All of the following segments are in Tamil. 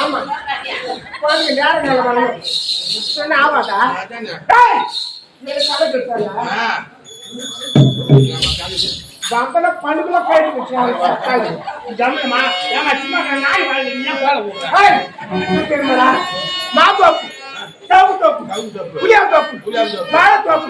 ஆமா குழந்தைங்க நேரம் நல்ல வரணும் சொன்ன ஆவாதா பம்பல பழுகுல போயிட்டு மாத்தோப்பு தோப்பு தோப்பு புளியா தோப்பு வாழை தோப்பு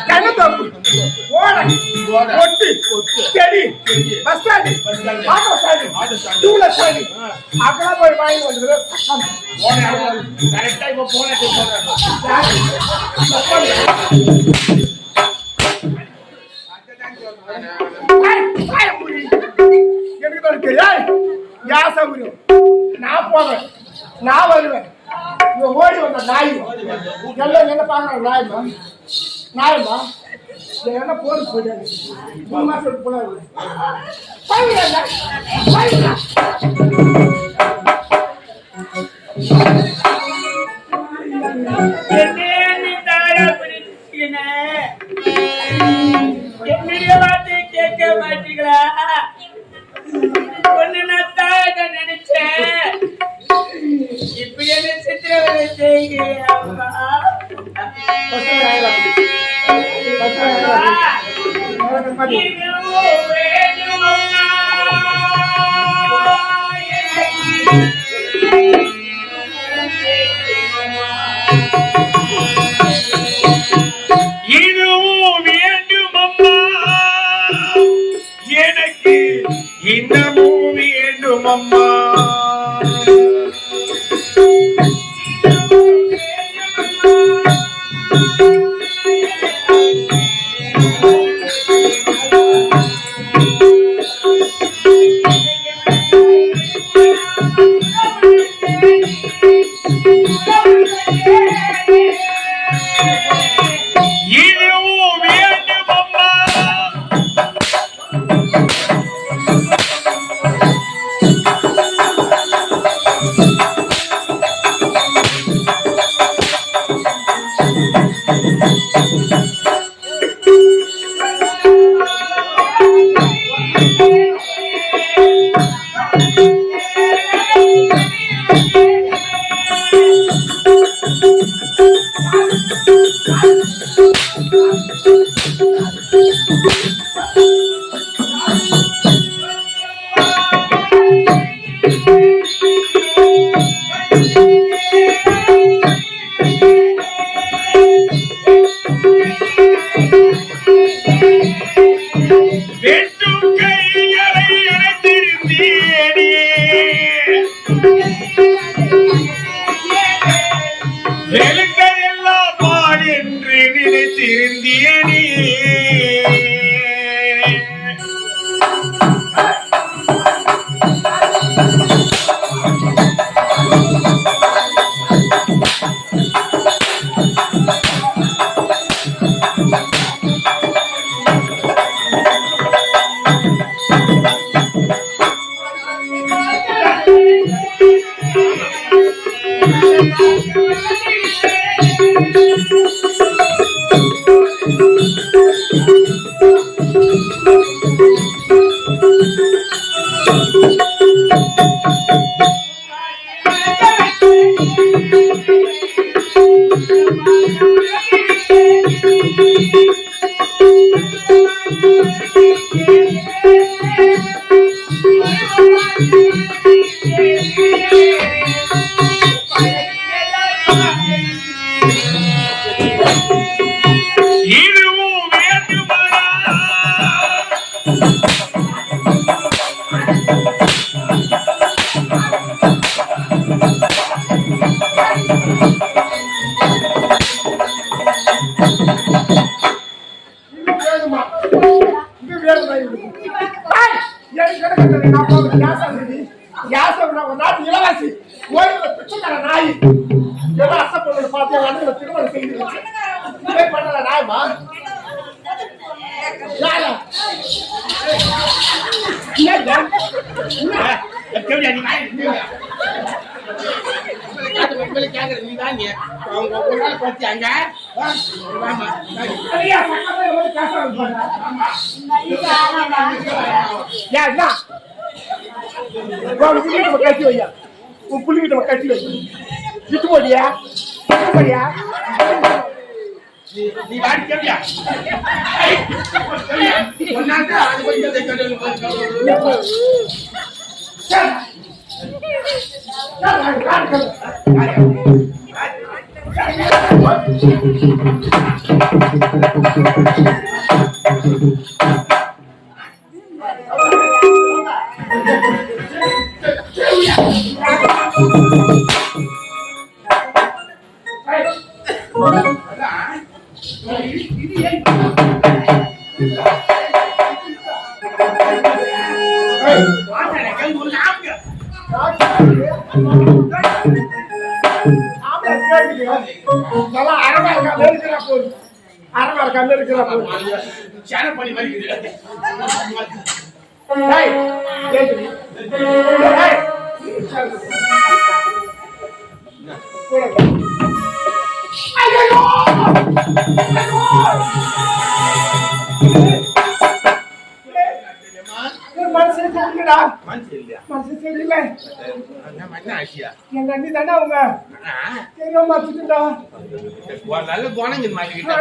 தென்னை தோப்பு ஓடை ஒட்டு செடி பஸ் ஸ்டாண்டு ஆட்டோ ஸ்டாண்டு டூலர் ஸ்டாண்டு அப்பெல்லாம் போய் வாங்கி வந்து கரெக்டா இப்ப போன நான் போவேன் நான் வருவேன் ஓடி வந்த நாய் எல்லாம் என்ன பாக்குறாங்க நாயமா நாயமா என்ன போது போயிட்டாங்க 3 மாசம் போனாரு என்னுடைய வார்த்தை கேட்க மாட்டீங்களா? ஒண்ணு நான் தாயாக நினைச்சேன், இப்படி என்ன சித்திரவதை செய்கிறேன். இதுவும் வேண்டும் அம்மா, எனக்கு இன்னமும் வேண்டும் அம்மா. உன் புள்ளிக்கிட்ட கட்டி வையா, உன் புள்ளிக்கிட்ட கட்டி வை. விட்டு போடியா, விட்டு போடியா? நீ வாடி கேப்பியா? நல்லா அரவா இருக்கிற போது, அரவா கல்ல இருக்கிற போது சேனல் பண்ணி மாதிரி மனுஷன் சரியில்லடா, மனசு இல்லையா? மனுஷன் சரியில்லை. என்ன ஆச்சியா? எங்க அண்ணி தானே அவங்க தெரியாம மாத்திட்டுடா. நல்ல குணங்க மாட்டிக்கிட்டா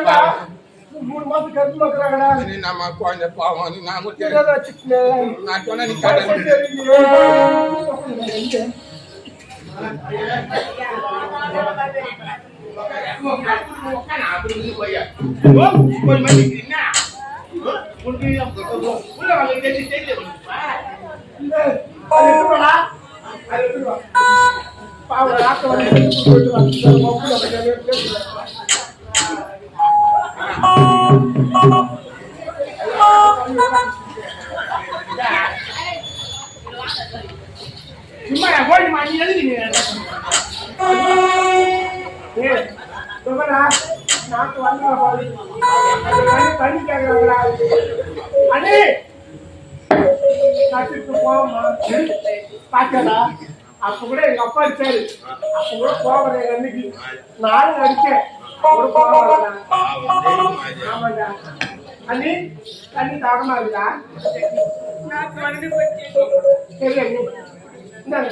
3 மாசம் கருத்து மாக்குறாங்கடா. நம்ம குழந்தை பாவம் நான் தெரியாத வச்சுக்கேன். நான் சொன்னா நீ கடை சும்மா கோழி மாட்டி எழுதி நாட்டு வந்து தண்ணி கேட்கறாங்களா? அண்ணே நட்டுக்கு போவோமா பாக்கடா. அப்ப கூட எங்க அப்பா அடிச்சாரு, அப்ப கூட போவல எங்க அன்னைக்கு நானும் அடிச்சேன். ஆமாடா அண்ணி, தண்ணி தாகமா இருக்குதா? சரி அண்ணி இந்தாங்க.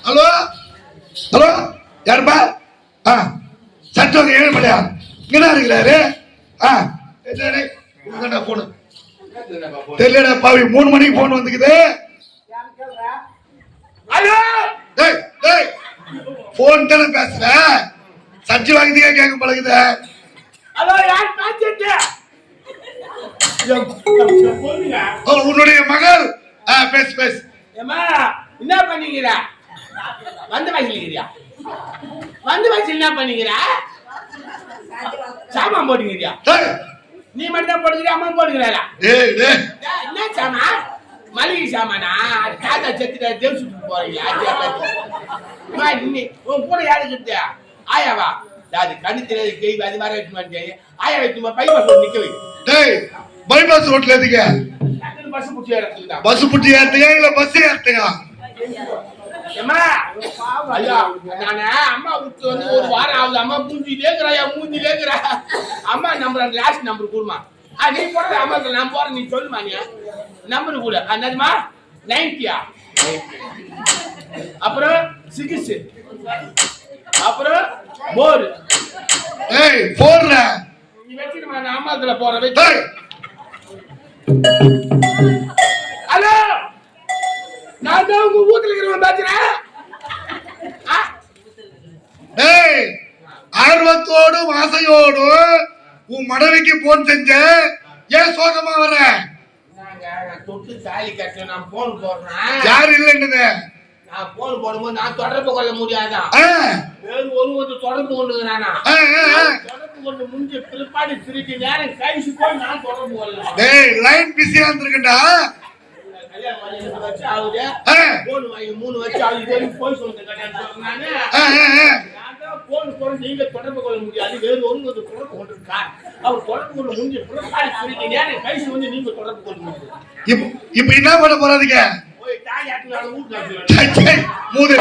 ஹலோ ஹலோ யாருப்பா? சட்டம் 7 மணியா? இங்கதான் இருக்கிறாரு. போனு தெரியலடா பாவி, 3 மணிக்கு போன் வந்துக்குது. போன் தானே பேசுற, சர்ச்சு வாங்கிட்டே கேட்க பழகுத. ஹலோ யார் பாத்துட்டு? உன்னுடைய மகள் பேசு பேசு. ஏமா என்ன பண்ணீங்கடா? வந்து வயசுலீங்கறியா? வந்து வயசுல என்ன பண்ணீங்கடா? சாமான் போடுங்கறியா? நீ மட்டும் தான் போடுங்கறியா? அம்மா போடுங்கறா? டேய் டேய் என்ன சாமான்? மளிகை சாமானா? தாத்தா செத்துட்டா தேவசுக்கு போறீங்க. நீ உன் கூட யாரு கிட்ட? ஆயாவா? அது கணித்திலே கேய் அது மாதிரி வைக்க மாட்டேன். ஆயா வைக்குமா பைபாஸ் ரோட் நிக்க வை. டேய் பைபாஸ் ரோட்ல எதுக்கு? பஸ் புடிச்சு ஏறதுக்கு தான். பஸ் புடிச்சு ஏறதுக்கு இல்ல பஸ் ஏறதுக்கு? ஏமா ஐயா நானே அம்மா விட்டு வந்து 1 வாரம் ஆகுது. அம்மா மூஞ்சிலேக்குறா. அம்மா நம்பர் லாஸ்ட் நம்பர் கூடுமா? நீ போடுற அம்மா நான் போறேன், நீ சொல்லுமா? நீ நம்பர் கூட என்னதுமா? 90 அப்புறம் 6 அப்புறம் 4 ஏய் 4 நீ வெச்சிடுமா? நான் அம்மாத்துல போறேன். டேய் ஹலோ நான் தான் உங்க வீட்டுல இருக்கிறவன் பேசுறேன். டேய் ஆர்வத்தோடும் ஆசையோடும் உன் மனைவிக்கு போன் செஞ்ச ஏன் சோகமா வர? நான் தொட்டு தாலி கட்ட நான் போன் போடுறேன். யாரு இல்லைன்னு நான் போன் போடும்போது நான் தொடர்பு கொள்ள முடியாதான். வேறு ஒரு தொடர்பு கொண்டுங்கிறானா? தொடர்பு கொண்டு முடிஞ்ச பிற்பாடு திருப்பி நேரம் கழிச்சு போய் நான் தொடர்பு கொள்ளலாம். டேய் லைன் பிஸியா இருந்திருக்கா? வச்சு ஆகுது போன் வாங்கி 3 வச்சு ஆகுது போய் சொல்லுங்க. போன் போட நீங்க தொடர்பு கொள்ள முடியாது. வேறு ஒரு தொடர்பு கொண்டிருக்கார். அவர் தொடர்பு கொள்ள முடிஞ்ச பிற்பாடு திருப்பி நேரம் கழிச்சு வந்து நீங்க தொடர்பு கொள்ள முடியும். இப்ப என்ன பண்ண போறாதீங்க? போய் தாய் ஆட்டுனால ஊட்டு மூது